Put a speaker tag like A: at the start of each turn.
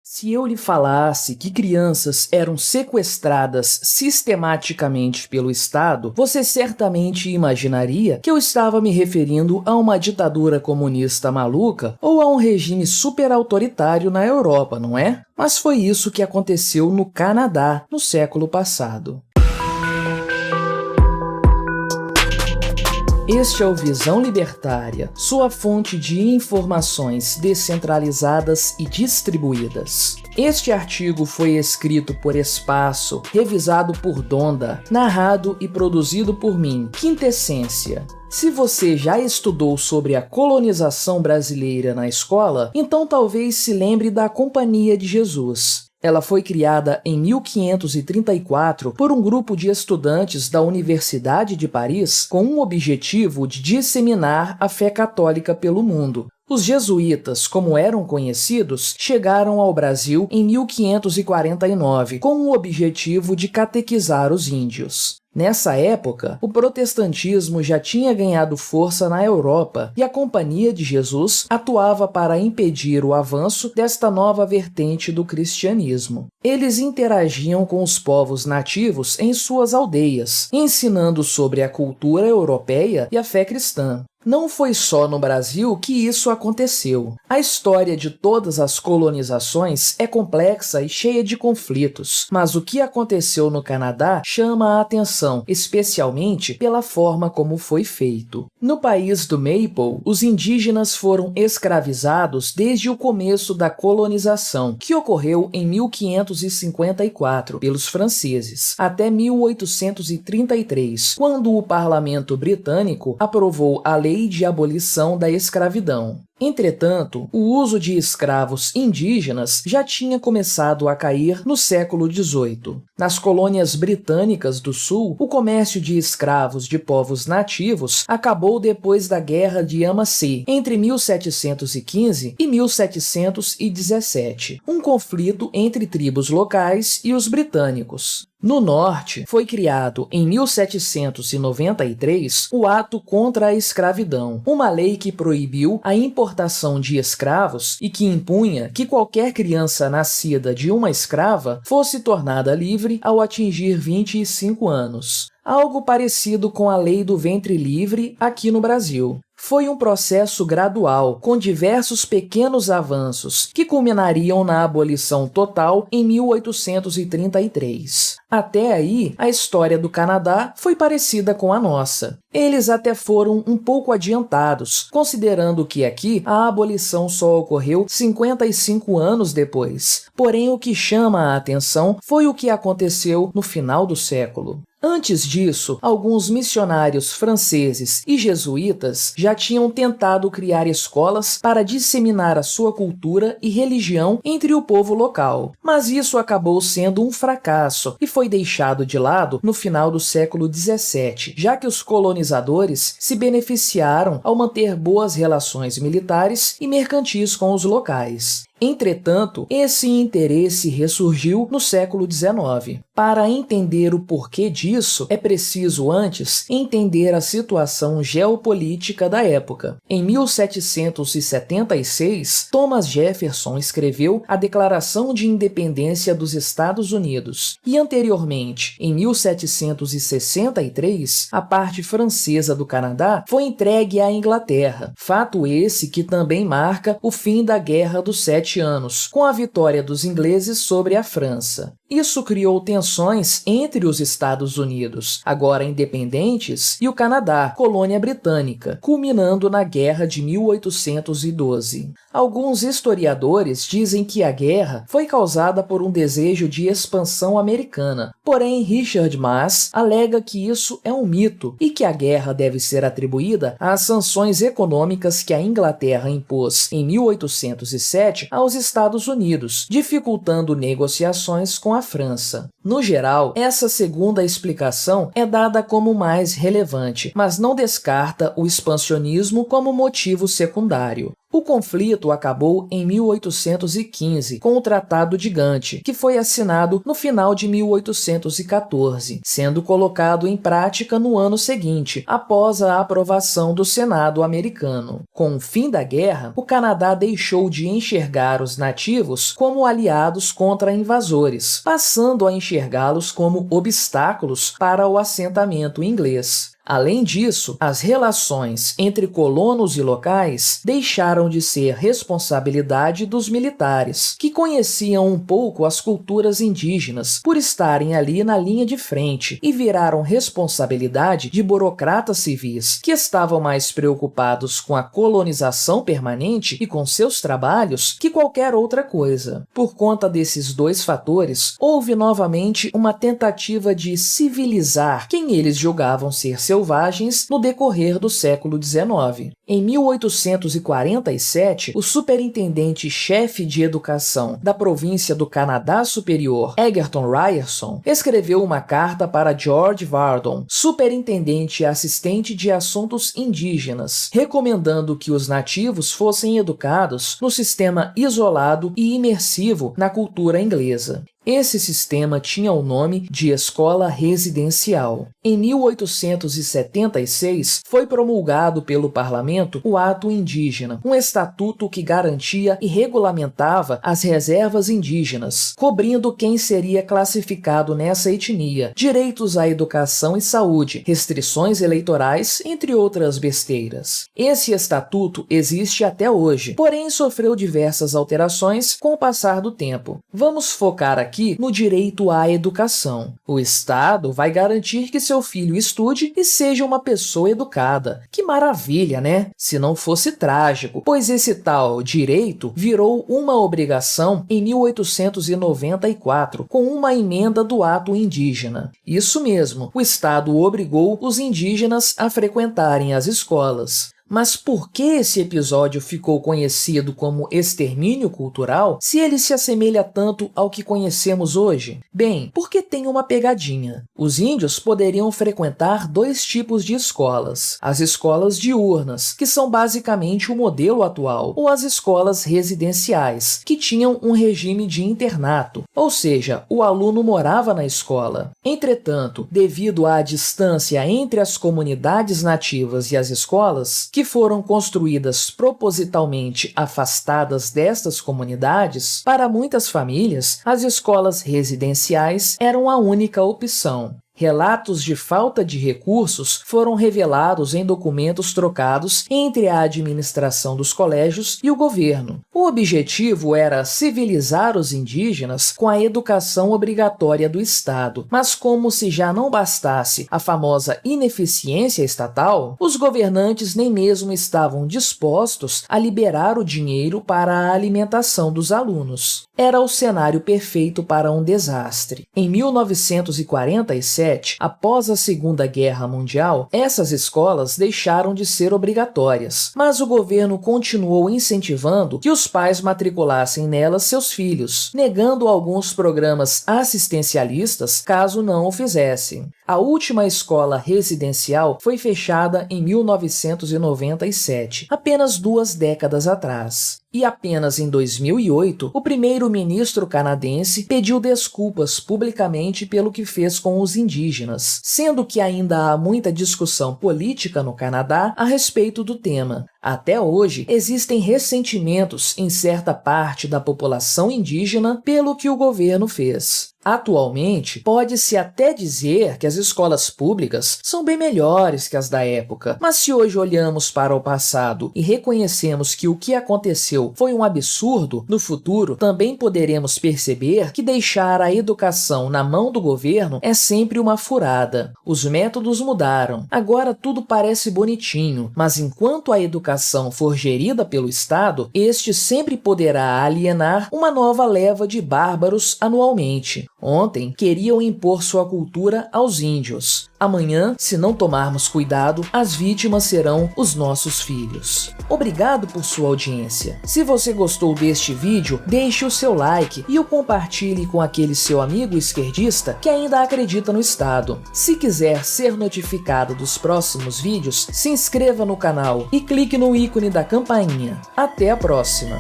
A: Se eu lhe falasse que crianças eram sequestradas sistematicamente pelo Estado, você certamente imaginaria que eu estava me referindo a uma ditadura comunista maluca ou a um regime super autoritário na Europa, não é? Mas foi isso que aconteceu no Canadá no século passado. Este é o Visão Libertária, sua fonte de informações descentralizadas e distribuídas. Este artigo foi escrito por Espaço, revisado por Donda, narrado e produzido por mim, Quintessência. Se você já estudou sobre a colonização brasileira na escola, então talvez se lembre da Companhia de Jesus. Ela foi criada em 1534 por um grupo de estudantes da Universidade de Paris com o objetivo de disseminar a fé católica pelo mundo. Os jesuítas, como eram conhecidos, chegaram ao Brasil em 1549 com o objetivo de catequizar os índios. Nessa época, o protestantismo já tinha ganhado força na Europa e a Companhia de Jesus atuava para impedir o avanço desta nova vertente do cristianismo. Eles interagiam com os povos nativos em suas aldeias, ensinando sobre a cultura europeia e a fé cristã. Não foi só no Brasil que isso aconteceu. A história de todas as colonizações é complexa e cheia de conflitos, mas o que aconteceu no Canadá chama a atenção, especialmente pela forma como foi feito. No país do Maple, os indígenas foram escravizados desde o começo da colonização, que ocorreu em 1554 pelos franceses, até 1833, quando o parlamento britânico aprovou a Lei de Abolição da Escravidão. Entretanto, o uso de escravos indígenas já tinha começado a cair no século XVIII. Nas colônias britânicas do Sul, o comércio de escravos de povos nativos acabou depois da Guerra de Yamasee, entre 1715 e 1717, um conflito entre tribos locais e os britânicos. No norte, foi criado, em 1793, o Ato contra a Escravidão, uma lei que proibiu a importação de escravos e que impunha que qualquer criança nascida de uma escrava fosse tornada livre ao atingir 25 anos. Algo parecido com a Lei do Ventre Livre aqui no Brasil. Foi um processo gradual, com diversos pequenos avanços, que culminariam na abolição total em 1833. Até aí, a história do Canadá foi parecida com a nossa. Eles até foram um pouco adiantados, considerando que aqui a abolição só ocorreu 55 anos depois. Porém, o que chama a atenção foi o que aconteceu no final do século. Antes disso, alguns missionários franceses e jesuítas já tinham tentado criar escolas para disseminar a sua cultura e religião entre o povo local, mas isso acabou sendo um fracasso e foi deixado de lado no final do século XVII, já que os colonizadores se beneficiaram ao manter boas relações militares e mercantis com os locais. Entretanto, esse interesse ressurgiu no século XIX. Para entender o porquê disso, é preciso antes entender a situação geopolítica da época. Em 1776, Thomas Jefferson escreveu a Declaração de Independência dos Estados Unidos e, anteriormente, em 1763, a parte francesa do Canadá foi entregue à Inglaterra, fato esse que também marca o fim da Guerra dos 7 anos, com a vitória dos ingleses sobre a França. Isso criou tensões entre os Estados Unidos, agora independentes, e o Canadá, colônia britânica, culminando na Guerra de 1812. Alguns historiadores dizem que a guerra foi causada por um desejo de expansão americana, porém Richard Mas alega que isso é um mito e que a guerra deve ser atribuída às sanções econômicas que a Inglaterra impôs em 1807 aos Estados Unidos, dificultando negociações com a França. No geral, essa segunda explicação é dada como mais relevante, mas não descarta o expansionismo como motivo secundário. O conflito acabou em 1815 com o Tratado de Gante, que foi assinado no final de 1814, sendo colocado em prática no ano seguinte, após a aprovação do Senado americano. Com o fim da guerra, o Canadá deixou de enxergar os nativos como aliados contra invasores, passando a enxergá-los como obstáculos para o assentamento inglês. Além disso, as relações entre colonos e locais deixaram de ser responsabilidade dos militares, que conheciam um pouco as culturas indígenas por estarem ali na linha de frente, e viraram responsabilidade de burocratas civis, que estavam mais preocupados com a colonização permanente e com seus trabalhos que qualquer outra coisa. Por conta desses dois fatores, houve novamente uma tentativa de civilizar quem eles julgavam ser selvagens no decorrer do século XIX. Em 1847, o superintendente-chefe de educação da província do Canadá Superior, Egerton Ryerson, escreveu uma carta para George Vardon, superintendente assistente de assuntos indígenas, recomendando que os nativos fossem educados no sistema isolado e imersivo na cultura inglesa. Esse sistema tinha o nome de Escola Residencial. Em 1876, foi promulgado pelo Parlamento o Ato Indígena, um estatuto que garantia e regulamentava as reservas indígenas, cobrindo quem seria classificado nessa etnia, direitos à educação e saúde, restrições eleitorais, entre outras besteiras. Esse estatuto existe até hoje, porém sofreu diversas alterações com o passar do tempo. Vamos focar aqui no direito à educação. O Estado vai garantir que seu filho estude e seja uma pessoa educada. Que maravilha, né? Se não fosse trágico, pois esse tal direito virou uma obrigação em 1894, com uma emenda do Ato Indígena. Isso mesmo, o Estado obrigou os indígenas a frequentarem as escolas. Mas por que esse episódio ficou conhecido como extermínio cultural se ele se assemelha tanto ao que conhecemos hoje? Bem, porque tem uma pegadinha. Os índios poderiam frequentar dois tipos de escolas: as escolas diurnas, que são basicamente o modelo atual, ou as escolas residenciais, que tinham um regime de internato, ou seja, o aluno morava na escola. Entretanto, devido à distância entre as comunidades nativas e as escolas, que foram construídas propositalmente afastadas destas comunidades, para muitas famílias, as escolas residenciais eram a única opção. Relatos de falta de recursos foram revelados em documentos trocados entre a administração dos colégios e o governo. O objetivo era civilizar os indígenas com a educação obrigatória do Estado, mas como se já não bastasse a famosa ineficiência estatal, os governantes nem mesmo estavam dispostos a liberar o dinheiro para a alimentação dos alunos. Era o cenário perfeito para um desastre. Em 1947, após a Segunda Guerra Mundial, essas escolas deixaram de ser obrigatórias, mas o governo continuou incentivando que os pais matriculassem nelas seus filhos, negando alguns programas assistencialistas caso não o fizessem. A última escola residencial foi fechada em 1997, apenas 2 décadas atrás. E apenas em 2008, o primeiro-ministro canadense pediu desculpas publicamente pelo que fez com os indígenas, sendo que ainda há muita discussão política no Canadá a respeito do tema. Até hoje, existem ressentimentos em certa parte da população indígena pelo que o governo fez. Atualmente, pode-se até dizer que as escolas públicas são bem melhores que as da época, mas se hoje olhamos para o passado e reconhecemos que o que aconteceu foi um absurdo, no futuro também poderemos perceber que deixar a educação na mão do governo é sempre uma furada. Os métodos mudaram, agora tudo parece bonitinho, mas enquanto a educação for gerida pelo Estado, este sempre poderá alienar uma nova leva de bárbaros anualmente. Ontem, queriam impor sua cultura aos índios. Amanhã, se não tomarmos cuidado, as vítimas serão os nossos filhos. Obrigado por sua audiência. Se você gostou deste vídeo, deixe o seu like e o compartilhe com aquele seu amigo esquerdista que ainda acredita no Estado. Se quiser ser notificado dos próximos vídeos, se inscreva no canal e clique no no ícone da campainha. Até a próxima!